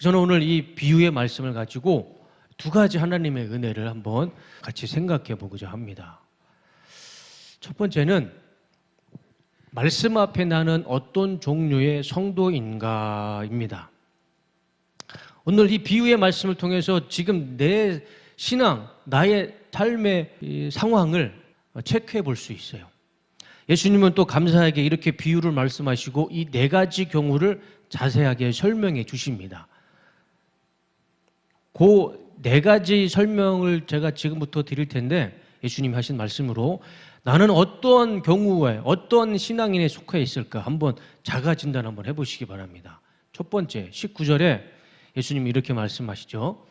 저는 오늘 이 비유의 말씀을 가지고 두 가지 하나님의 은혜를 한번 같이 생각해 보고자 합니다. 첫 번째는 말씀 앞에 나는 어떤 종류의 성도인가입니다. 오늘 이 비유의 말씀을 통해서 지금 내 신앙, 나의 삶의 이 상황을 체크해 볼 수 있어요. 예수님은 또 감사하게 이렇게 비유를 말씀하시고 이 네 가지 경우를 자세하게 설명해 주십니다. 그 네 가지 설명을 제가 지금부터 드릴 텐데 예수님이 하신 말씀으로 나는 어떤 경우에 어떤 신앙인에 속해 있을까 한번 자가 진단 한번 해보시기 바랍니다. 첫 번째 19절에 예수님이 이렇게 말씀하시죠.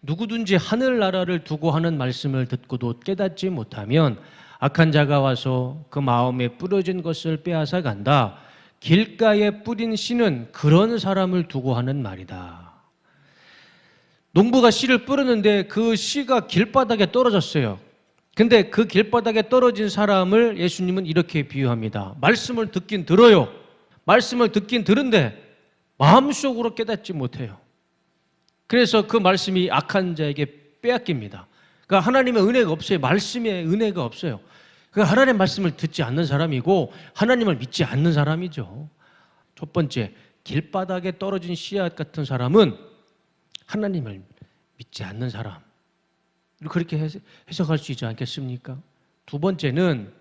누구든지 하늘나라를 두고 하는 말씀을 듣고도 깨닫지 못하면 악한 자가 와서 그 마음에 뿌려진 것을 빼앗아 간다. 길가에 뿌린 씨는 그런 사람을 두고 하는 말이다. 농부가 씨를 뿌렸는데 그 씨가 길바닥에 떨어졌어요. 근데 그 길바닥에 떨어진 사람을 예수님은 이렇게 비유합니다. 말씀을 듣긴 들어요. 말씀을 듣긴 들은데 마음속으로 깨닫지 못해요. 그래서 그 말씀이 악한 자에게 빼앗깁니다. 그러니까 하나님의 은혜가 없어요. 말씀의 은혜가 없어요. 그러니까 하나님의 말씀을 듣지 않는 사람이고 하나님을 믿지 않는 사람이죠. 첫 번째, 길바닥에 떨어진 씨앗 같은 사람은 하나님을 믿지 않는 사람. 그렇게 해석할 수 있지 않겠습니까? 두 번째는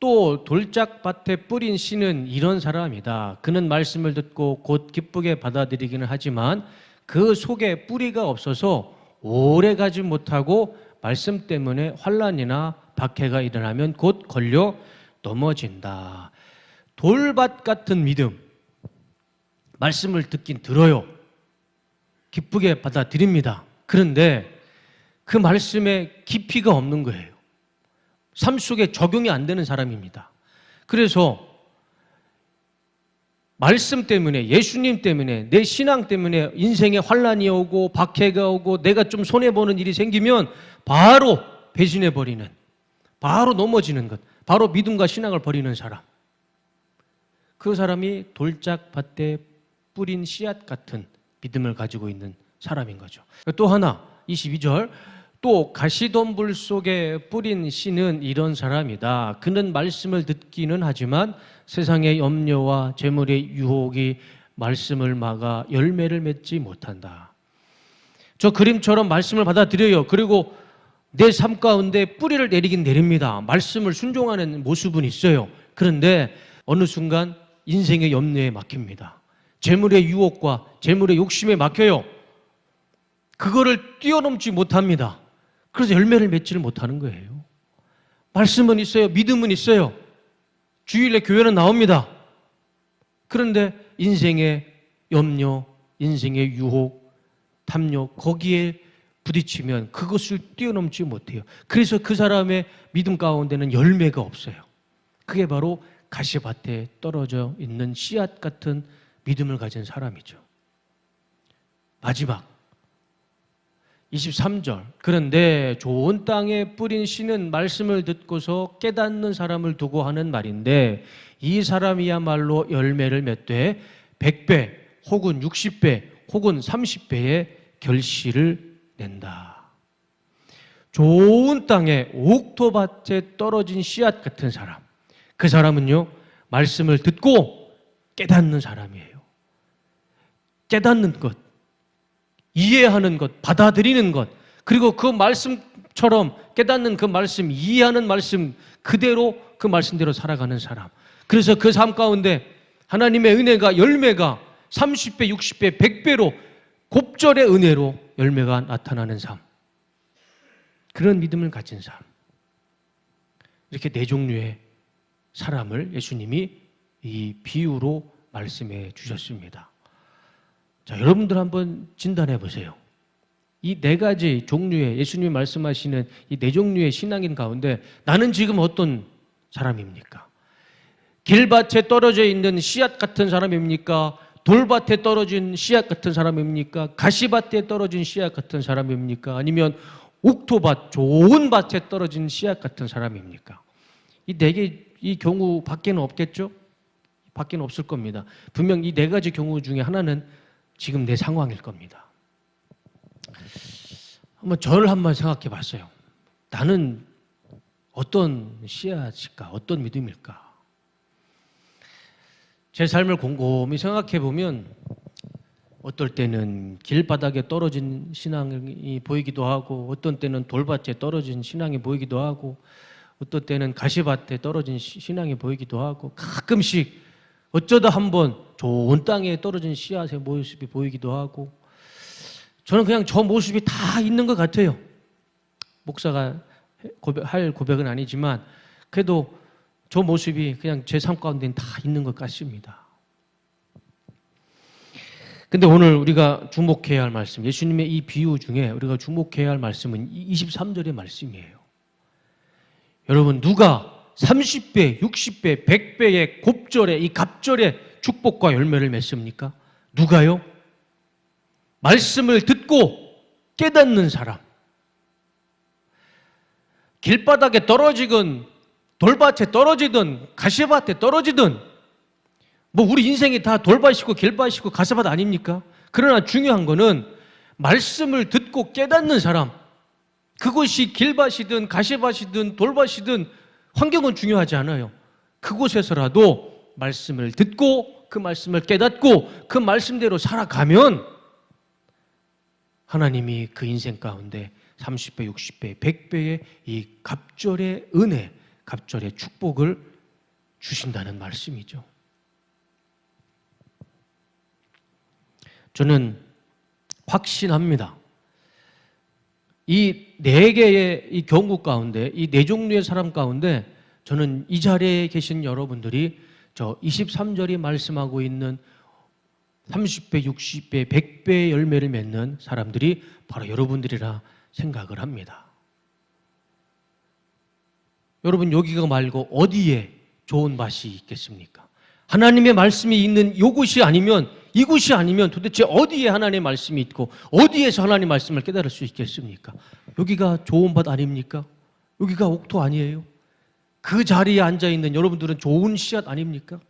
또 돌짝밭에 뿌린 씨는 이런 사람이다. 그는 말씀을 듣고 곧 기쁘게 받아들이기는 하지만 그 속에 뿌리가 없어서 오래 가지 못하고 말씀 때문에 환난이나 박해가 일어나면 곧 걸려 넘어진다. 돌밭 같은 믿음. 말씀을 듣긴 들어요. 기쁘게 받아들입니다. 그런데 그 말씀에 깊이가 없는 거예요. 삶 속에 적용이 안 되는 사람입니다. 그래서 말씀 때문에, 예수님 때문에, 내 신앙 때문에 인생에 환난이 오고 박해가 오고 내가 좀 손해보는 일이 생기면 바로 배신해버리는, 바로 넘어지는 것, 바로 믿음과 신앙을 버리는 사람. 그 사람이 돌짝밭에 뿌린 씨앗 같은 믿음을 가지고 있는 사람인 거죠. 또 하나, 22절. 또 가시덤불 속에 뿌린 씨는 이런 사람이다. 그는 말씀을 듣기는 하지만 세상의 염려와 재물의 유혹이 말씀을 막아 열매를 맺지 못한다. 저 그림처럼 말씀을 받아들여요. 그리고 내 삶 가운데 뿌리를 내리긴 내립니다. 말씀을 순종하는 모습은 있어요. 그런데 어느 순간 인생의 염려에 막힙니다. 재물의 유혹과 재물의 욕심에 막혀요. 그거를 뛰어넘지 못합니다. 그래서 열매를 맺지를 못하는 거예요. 말씀은 있어요. 믿음은 있어요. 주일에 교회는 나옵니다. 그런데 인생의 염려, 인생의 유혹, 탐욕 거기에 부딪히면 그것을 뛰어넘지 못해요. 그래서 그 사람의 믿음 가운데는 열매가 없어요. 그게 바로 가시밭에 떨어져 있는 씨앗 같은 믿음을 가진 사람이죠. 마지막 23절. 그런데 좋은 땅에 뿌린 씨는 말씀을 듣고서 깨닫는 사람을 두고 하는 말인데 이 사람이야말로 열매를 맺되 100배 혹은 60배 혹은 30배의 결실을 낸다. 좋은 땅에 옥토밭에 떨어진 씨앗 같은 사람. 그 사람은요, 말씀을 듣고 깨닫는 사람이에요. 깨닫는 것, 이해하는 것, 받아들이는 것, 그리고 그 말씀처럼 깨닫는 그 말씀, 이해하는 말씀 그대로 그 말씀대로 살아가는 사람. 그래서 그 삶 가운데 하나님의 은혜가 열매가 30배, 60배, 100배로 곱절의 은혜로 열매가 나타나는 삶. 그런 믿음을 가진 삶. 이렇게 네 종류의 사람을 예수님이 이 비유로 말씀해 주셨습니다. 자, 여러분들 한번 진단해 보세요. 이 네 가지 종류의 예수님이 말씀하시는 이 네 종류의 신앙인 가운데 나는 지금 어떤 사람입니까? 길밭에 떨어져 있는 씨앗 같은 사람입니까? 돌밭에 떨어진 씨앗 같은 사람입니까? 가시밭에 떨어진 씨앗 같은 사람입니까? 아니면 옥토밭, 좋은 밭에 떨어진 씨앗 같은 사람입니까? 이 네 개, 이 경우 밖에는 없겠죠? 밖에는 없을 겁니다. 분명 이 네 가지 경우 중에 하나는 지금 내 상황일 겁니다. 저를 한번 생각해 봤어요. 나는 어떤 씨앗일까? 어떤 믿음일까? 제 삶을 곰곰이 생각해 보면 어떨 때는 길바닥에 떨어진 신앙이 보이기도 하고, 어떤 때는 돌밭에 떨어진 신앙이 보이기도 하고, 어떤 때는 가시밭에 떨어진 신앙이 보이기도 하고, 가끔씩 어쩌다 한번 좋은 땅에 떨어진 씨앗의 모습이 보이기도 하고, 저는 그냥 저 모습이 다 있는 것 같아요. 목사가 할 고백은 아니지만 그래도 저 모습이 그냥 제 삶 가운데는 다 있는 것 같습니다. 근데 오늘 우리가 주목해야 할 말씀, 예수님의 이 비유 중에 우리가 주목해야 할 말씀은 23절의 말씀이에요. 여러분, 누가 30배, 60배, 100배의 곱절의 이 갑절의 축복과 열매를 맺습니까? 누가요? 말씀을 듣고 깨닫는 사람. 길바닥에 떨어지건 돌밭에 떨어지든 가시밭에 떨어지든 우리 인생이 다 돌밭이고 길밭이고 가시밭 아닙니까? 그러나 중요한 거는 말씀을 듣고 깨닫는 사람. 그것이 길밭이든 가시밭이든 돌밭이든 환경은 중요하지 않아요. 그곳에서라도 말씀을 듣고 그 말씀을 깨닫고 그 말씀대로 살아가면 하나님이 그 인생 가운데 30배, 60배, 100배의 이 갑절의 은혜, 갑절의 축복을 주신다는 말씀이죠. 저는 확신합니다. 이 네 개의 이 경우 가운데, 이 네 종류의 사람 가운데 저는 이 자리에 계신 여러분들이 저 23절이 말씀하고 있는 30배, 60배, 100배의 열매를 맺는 사람들이 바로 여러분들이라 생각을 합니다. 여러분, 여기가 말고 어디에 좋은 밭이 있겠습니까? 하나님의 말씀이 있는 이곳이 아니면, 이곳이 아니면 도대체 어디에 하나님의 말씀이 있고 어디에서 하나님의 말씀을 깨달을 수 있겠습니까? 여기가 좋은 밭 아닙니까? 여기가 옥토 아니에요? 그 자리에 앉아있는 여러분들은 좋은 씨앗 아닙니까?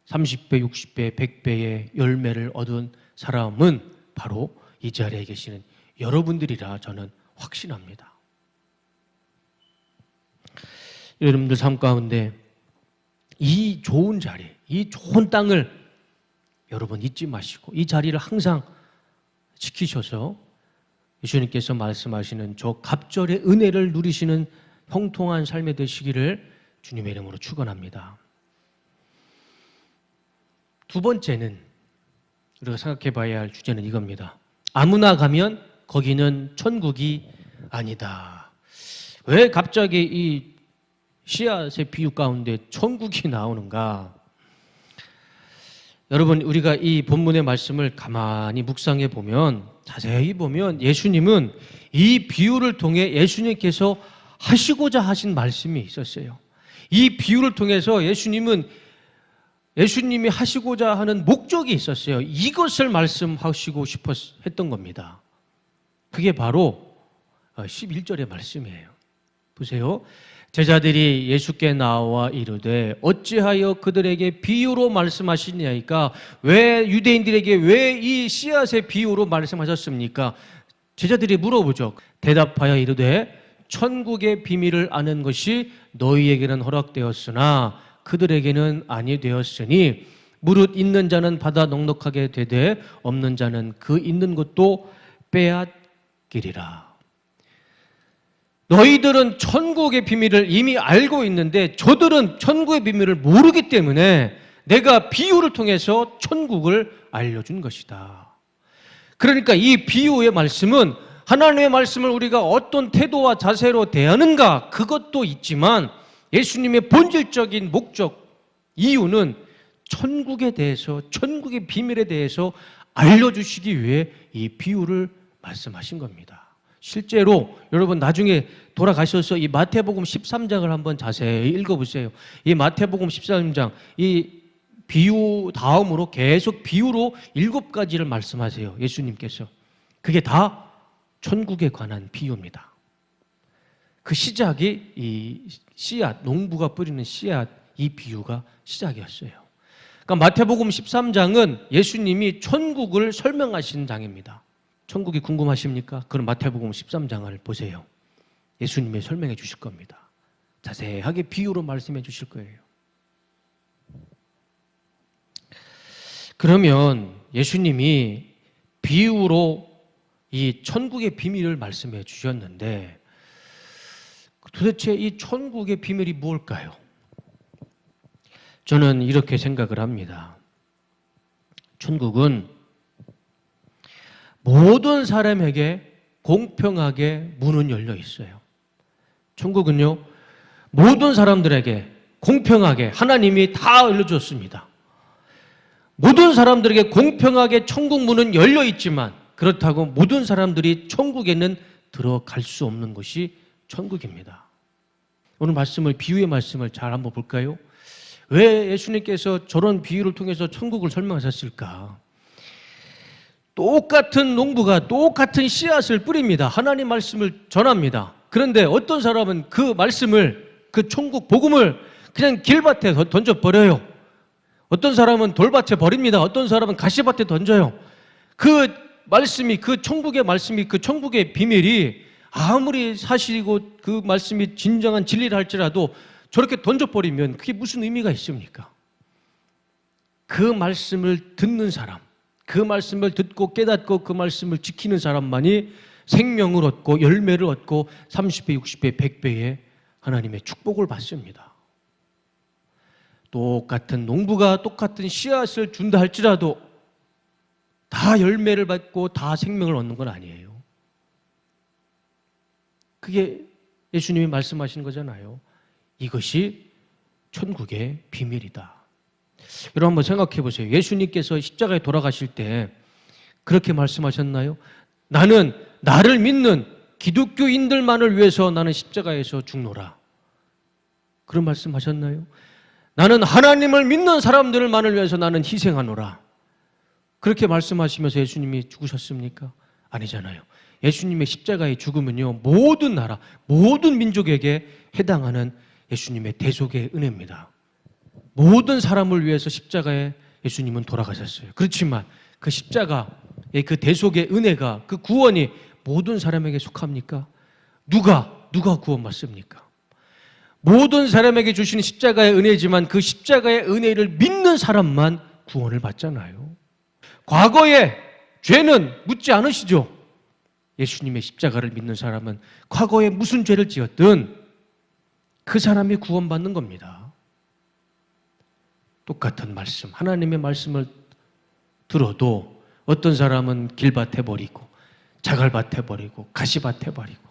30배, 60배, 100배의 열매를 얻은 사람은 바로 이 자리에 계시는 여러분들이라 저는 확신합니다. 여러분들 삶 가운데 이 좋은 자리, 이 좋은 땅을 여러분 잊지 마시고 이 자리를 항상 지키셔서 예수님께서 말씀하시는 저 갑절의 은혜를 누리시는 형통한 삶이 되시기를 주님의 이름으로 축원합니다. 두 번째는 우리가 생각해 봐야 할 주제는 이겁니다. 아무나 가면 거기는 천국이 아니다. 왜 갑자기 이 씨앗의 비유 가운데 천국이 나오는가? 여러분, 우리가 이 본문의 말씀을 가만히 묵상해 보면, 자세히 보면 예수님은 이 비유를 통해 예수님께서 하시고자 하신 말씀이 있었어요. 이 비유를 통해서 예수님이 하시고자 하는 목적이 있었어요. 이것을 말씀하시고 했던 겁니다. 그게 바로 11절의 말씀이에요. 보세요. 제자들이 예수께 나와 이르되 어찌하여 그들에게 비유로 말씀하시냐니까? 왜 유대인들에게 왜 이 씨앗의 비유로 말씀하셨습니까? 제자들이 물어보죠. 대답하여 이르되 천국의 비밀을 아는 것이 너희에게는 허락되었으나 그들에게는 아니 되었으니 무릇 있는 자는 받아 넉넉하게 되되 없는 자는 그 있는 것도 빼앗기리라. 너희들은 천국의 비밀을 이미 알고 있는데 저들은 천국의 비밀을 모르기 때문에 내가 비유를 통해서 천국을 알려준 것이다. 그러니까 이 비유의 말씀은 하나님의 말씀을 우리가 어떤 태도와 자세로 대하는가, 그것도 있지만 예수님의 본질적인 목적, 이유는 천국에 대해서, 천국의 비밀에 대해서 알려주시기 위해 이 비유를 말씀하신 겁니다. 실제로 여러분 나중에 돌아가셔서 이 마태복음 13장을 한번 자세히 읽어보세요. 이 마태복음 13장, 이 비유 다음으로 계속 비유로 7가지를 말씀하세요. 예수님께서. 그게 다 천국에 관한 비유입니다. 그 시작이 이 씨앗, 농부가 뿌리는 씨앗, 이 비유가 시작이었어요. 그러니까 마태복음 13장은 예수님이 천국을 설명하신 장입니다. 천국이 궁금하십니까? 그럼 마태복음 13장을 보세요. 예수님이 설명해 주실 겁니다. 자세하게 비유로 말씀해 주실 거예요. 그러면 예수님이 비유로 이 천국의 비밀을 말씀해 주셨는데 도대체 이 천국의 비밀이 무엇일까요? 저는 이렇게 생각을 합니다. 천국은 모든 사람에게 공평하게 문은 열려 있어요. 천국은요, 모든 사람들에게 공평하게 하나님이 다 열려줬습니다. 모든 사람들에게 공평하게 천국 문은 열려 있지만 그렇다고 모든 사람들이 천국에는 들어갈 수 없는 것이 천국입니다. 오늘 말씀을, 비유의 말씀을 잘 한번 볼까요? 왜 예수님께서 저런 비유를 통해서 천국을 설명하셨을까? 똑같은 농부가 똑같은 씨앗을 뿌립니다. 하나님 말씀을 전합니다. 그런데 어떤 사람은 그 말씀을, 그 천국 복음을 그냥 길밭에 던져버려요. 어떤 사람은 돌밭에 버립니다. 어떤 사람은 가시밭에 던져요. 그 말씀이, 그 천국의 말씀이, 그 천국의 비밀이 아무리 사실이고 그 말씀이 진정한 진리를 할지라도 저렇게 던져버리면 그게 무슨 의미가 있습니까? 그 말씀을 듣는 사람, 그 말씀을 듣고 깨닫고 그 말씀을 지키는 사람만이 생명을 얻고 열매를 얻고 30배, 60배, 100배의 하나님의 축복을 받습니다. 똑같은 농부가 똑같은 씨앗을 준다 할지라도 다 열매를 받고 다 생명을 얻는 건 아니에요. 그게 예수님이 말씀하시는 거잖아요. 이것이 천국의 비밀이다. 여러분 한번 생각해 보세요. 예수님께서 십자가에 돌아가실 때 그렇게 말씀하셨나요? 나는 나를 믿는 기독교인들만을 위해서 나는 십자가에서 죽노라. 그런 말씀하셨나요? 나는 하나님을 믿는 사람들만을 위해서 나는 희생하노라. 그렇게 말씀하시면서 예수님이 죽으셨습니까? 아니잖아요. 예수님의 십자가의 죽음은요, 모든 나라, 모든 민족에게 해당하는 예수님의 대속의 은혜입니다. 모든 사람을 위해서 십자가에 예수님은 돌아가셨어요. 그렇지만 그 십자가의 그 대속의 은혜가, 그 구원이 모든 사람에게 속합니까? 누가 구원받습니까? 모든 사람에게 주시는 십자가의 은혜지만 그 십자가의 은혜를 믿는 사람만 구원을 받잖아요. 과거의 죄는 묻지 않으시죠? 예수님의 십자가를 믿는 사람은 과거에 무슨 죄를 지었든 그 사람이 구원받는 겁니다. 똑같은 말씀, 하나님의 말씀을 들어도 어떤 사람은 길밭에 버리고 자갈밭에 버리고 가시밭에 버리고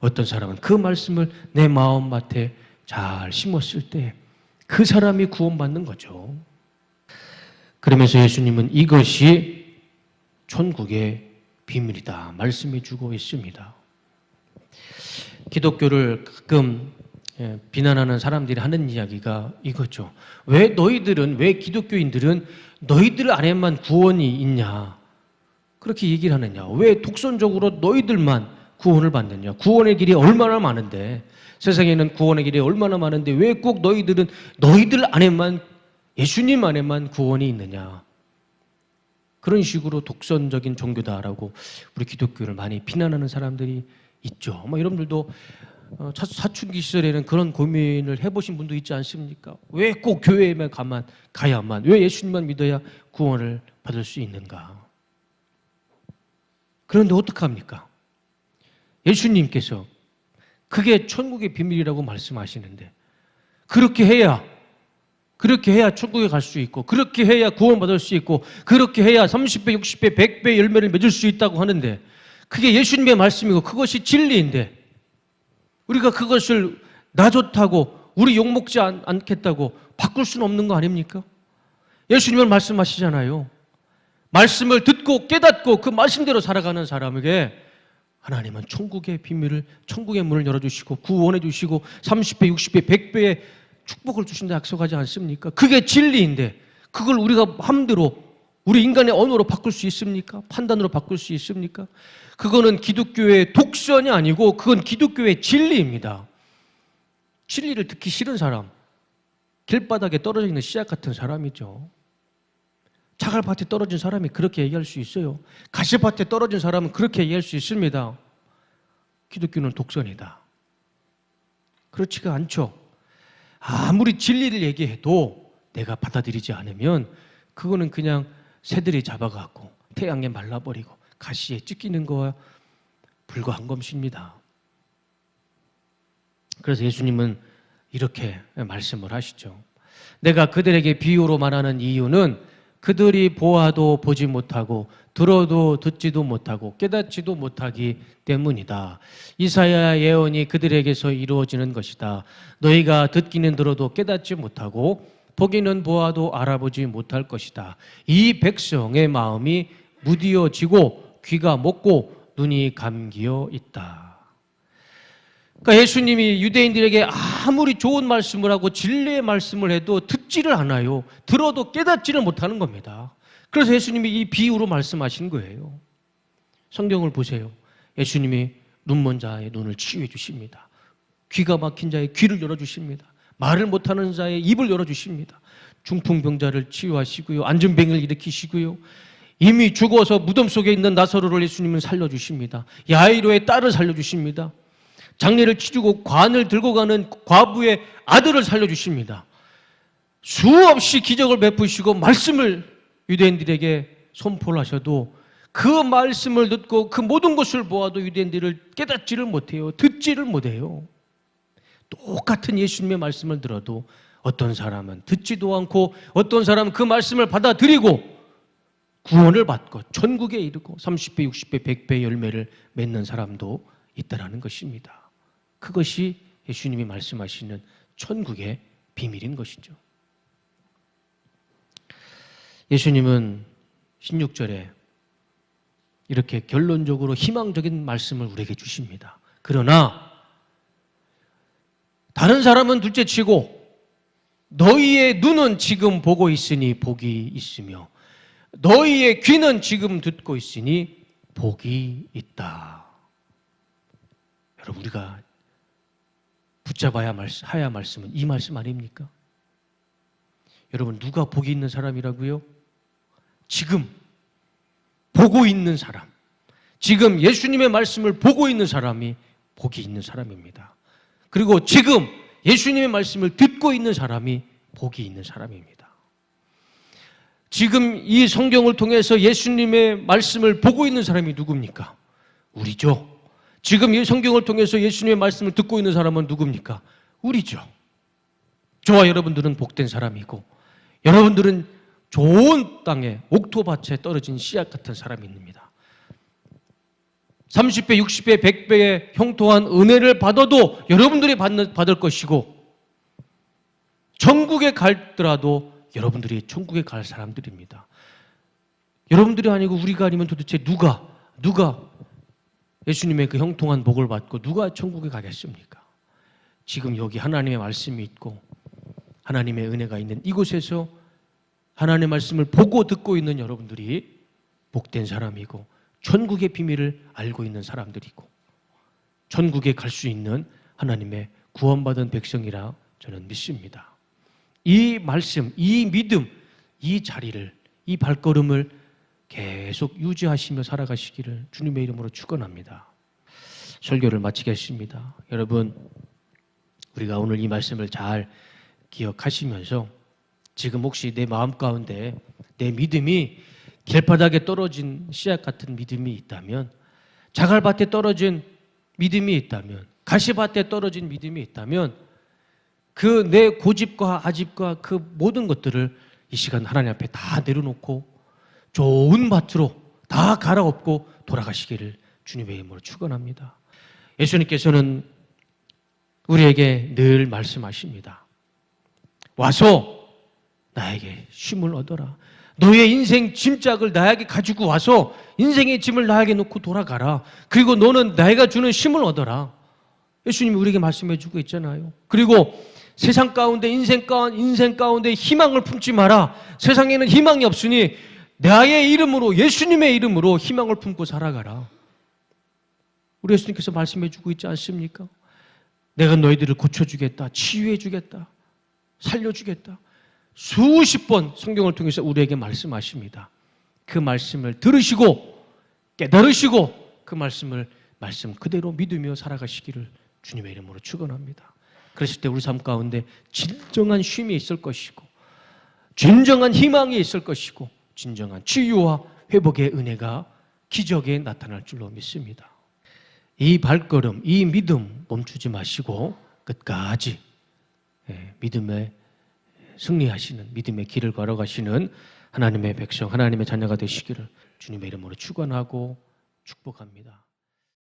어떤 사람은 그 말씀을 내 마음밭에 잘 심었을 때 그 사람이 구원받는 거죠. 그러면서 예수님은 이것이 천국의 비밀이다 말씀해 주고 있습니다. 기독교를 가끔 비난하는 사람들이 하는 이야기가 이거죠. 왜 기독교인들은 너희들 안에만 구원이 있냐? 그렇게 얘기를 하느냐? 왜 독선적으로 너희들만 구원을 받느냐? 구원의 길이 얼마나 많은데, 세상에는 구원의 길이 얼마나 많은데 왜 꼭 너희들 안에만, 예수님 안에만 구원이 있느냐? 그런 식으로 독선적인 종교다라고 우리 기독교를 많이 비난하는 사람들이 있죠. 아마 여러분들도 사춘기 시절에는 그런 고민을 해보신 분도 있지 않습니까? 왜 꼭 교회에만 가야만, 왜 예수님만 믿어야 구원을 받을 수 있는가? 그런데 어떡합니까? 예수님께서 그게 천국의 비밀이라고 말씀하시는데 그렇게 해야 천국에 갈 수 있고, 그렇게 해야 구원받을 수 있고, 그렇게 해야 30배, 60배, 100배 열매를 맺을 수 있다고 하는데 그게 예수님의 말씀이고 그것이 진리인데 우리가 그것을 나 좋다고, 우리 욕먹지 않겠다고 바꿀 수는 없는 거 아닙니까? 예수님은 말씀하시잖아요. 말씀을 듣고 깨닫고 그 말씀대로 살아가는 사람에게 하나님은 천국의 비밀을, 천국의 문을 열어주시고 구원해 주시고 30배, 60배, 100배의 축복을 주신다 약속하지 않습니까? 그게 진리인데 그걸 우리가 마음대로 우리 인간의 언어로 바꿀 수 있습니까? 판단으로 바꿀 수 있습니까? 그거는 기독교의 독선이 아니고 그건 기독교의 진리입니다. 진리를 듣기 싫은 사람, 길바닥에 떨어져 있는 씨앗 같은 사람이죠. 자갈밭에 떨어진 사람이 그렇게 얘기할 수 있어요. 가시밭에 떨어진 사람은 그렇게 얘기할 수 있습니다. 기독교는 독선이다. 그렇지가 않죠. 아무리 진리를 얘기해도 내가 받아들이지 않으면 그거는 그냥 새들이 잡아갖고 태양에 말라버리고 가시에 찢기는 거와 불과한 것입니다. 그래서 예수님은 이렇게 말씀을 하시죠. 내가 그들에게 비유로 말하는 이유는 그들이 보아도 보지 못하고 들어도 듣지도 못하고 깨닫지도 못하기 때문이다. 이사야 예언이 그들에게서 이루어지는 것이다. 너희가 듣기는 들어도 깨닫지 못하고 보기는 보아도 알아보지 못할 것이다. 이 백성의 마음이 무디어지고 귀가 먹고 눈이 감기어 있다. 그러니까 예수님이 유대인들에게 아무리 좋은 말씀을 하고 진리의 말씀을 해도 듣지를 않아요. 들어도 깨닫지를 못하는 겁니다. 그래서 예수님이 이 비유로 말씀하신 거예요. 성경을 보세요. 예수님이 눈먼 자의 눈을 치유해 주십니다. 귀가 막힌 자의 귀를 열어주십니다. 말을 못하는 자의 입을 열어주십니다. 중풍병자를 치유하시고요. 안전병을 일으키시고요. 이미 죽어서 무덤 속에 있는 나사로를 예수님은 살려주십니다. 야이로의 딸을 살려주십니다. 장례를 치르고 관을 들고 가는 과부의 아들을 살려주십니다. 수없이 기적을 베푸시고 말씀을 유대인들에게 선포를 하셔도 그 말씀을 듣고 그 모든 것을 보아도 유대인들을 깨닫지를 못해요. 듣지를 못해요. 똑같은 예수님의 말씀을 들어도 어떤 사람은 듣지도 않고 어떤 사람은 그 말씀을 받아들이고 구원을 받고 천국에 이르고 30배, 60배, 100배의 열매를 맺는 사람도 있다라는 것입니다. 그것이 예수님이 말씀하시는 천국의 비밀인 것이죠. 예수님은 16절에 이렇게 결론적으로 희망적인 말씀을 우리에게 주십니다. 그러나 다른 사람은 둘째치고 너희의 눈은 지금 보고 있으니 복이 있으며 너희의 귀는 지금 듣고 있으니 복이 있다. 여러분, 우리가 붙잡아야 하야 말씀은 이 말씀 아닙니까? 여러분, 누가 복이 있는 사람이라고요? 지금 보고 있는 사람, 지금 예수님의 말씀을 보고 있는 사람이 복이 있는 사람입니다. 그리고 지금 예수님의 말씀을 듣고 있는 사람이 복이 있는 사람입니다. 지금 이 성경을 통해서 예수님의 말씀을 보고 있는 사람이 누굽니까? 우리죠. 지금 이 성경을 통해서 예수님의 말씀을 듣고 있는 사람은 누굽니까? 우리죠. 저와 여러분들은 복된 사람이고 여러분들은 좋은 땅에 옥토밭에 떨어진 씨앗 같은 사람입니다. 30배, 60배, 100배의 형통한 은혜를 받아도 여러분들이 받을 것이고 천국에 갈더라도 여러분들이 천국에 갈 사람들입니다. 여러분들이 아니고 우리가 아니면 도대체 누가 예수님의 그 형통한 복을 받고 누가 천국에 가겠습니까? 지금 여기 하나님의 말씀이 있고 하나님의 은혜가 있는 이곳에서 하나님의 말씀을 보고 듣고 있는 여러분들이 복된 사람이고 천국의 비밀을 알고 있는 사람들이고 천국에 갈 수 있는 하나님의 구원받은 백성이라 저는 믿습니다. 이 말씀, 이 믿음, 이 자리를, 이 발걸음을 계속 유지하시며 살아가시기를 주님의 이름으로 축원합니다. 설교를 마치겠습니다. 여러분, 우리가 오늘 이 말씀을 잘 기억하시면서 지금 혹시 내 마음 가운데 내 믿음이 길바닥에 떨어진 씨앗 같은 믿음이 있다면, 자갈밭에 떨어진 믿음이 있다면, 가시밭에 떨어진 믿음이 있다면 그 내 고집과 아집과 그 모든 것들을 이 시간 하나님 앞에 다 내려놓고 좋은 밭으로 다 갈아엎고 돌아가시기를 주님의 이름으로 축원합니다. 예수님께서는 우리에게 늘 말씀하십니다. 와서 나에게 쉼을 얻어라. 너의 인생 짐짝을 나에게 가지고 와서 인생의 짐을 나에게 놓고 돌아가라. 그리고 너는 내가 주는 쉼을 얻어라. 예수님이 우리에게 말씀해 주고 있잖아요. 그리고 세상 가운데 인생 가운데 희망을 품지 마라. 세상에는 희망이 없으니 나의 이름으로, 예수님의 이름으로 희망을 품고 살아가라. 우리 예수님께서 말씀해 주고 있지 않습니까? 내가 너희들을 고쳐주겠다, 치유해 주겠다, 살려주겠다. 수십 번 성경을 통해서 우리에게 말씀하십니다. 그 말씀을 들으시고 깨달으시고 그 말씀 그대로 믿으며 살아가시기를 주님의 이름으로 축원합니다. 그랬을 때 우리 삶 가운데 진정한 쉼이 있을 것이고 진정한 희망이 있을 것이고 진정한 치유와 회복의 은혜가 기적에 나타날 줄로 믿습니다. 이 발걸음, 이 믿음 멈추지 마시고 끝까지 믿음에 승리하시는 믿음의 길을 걸어가시는 하나님의 백성, 하나님의 자녀가 되시기를 주님의 이름으로 축원하고 축복합니다.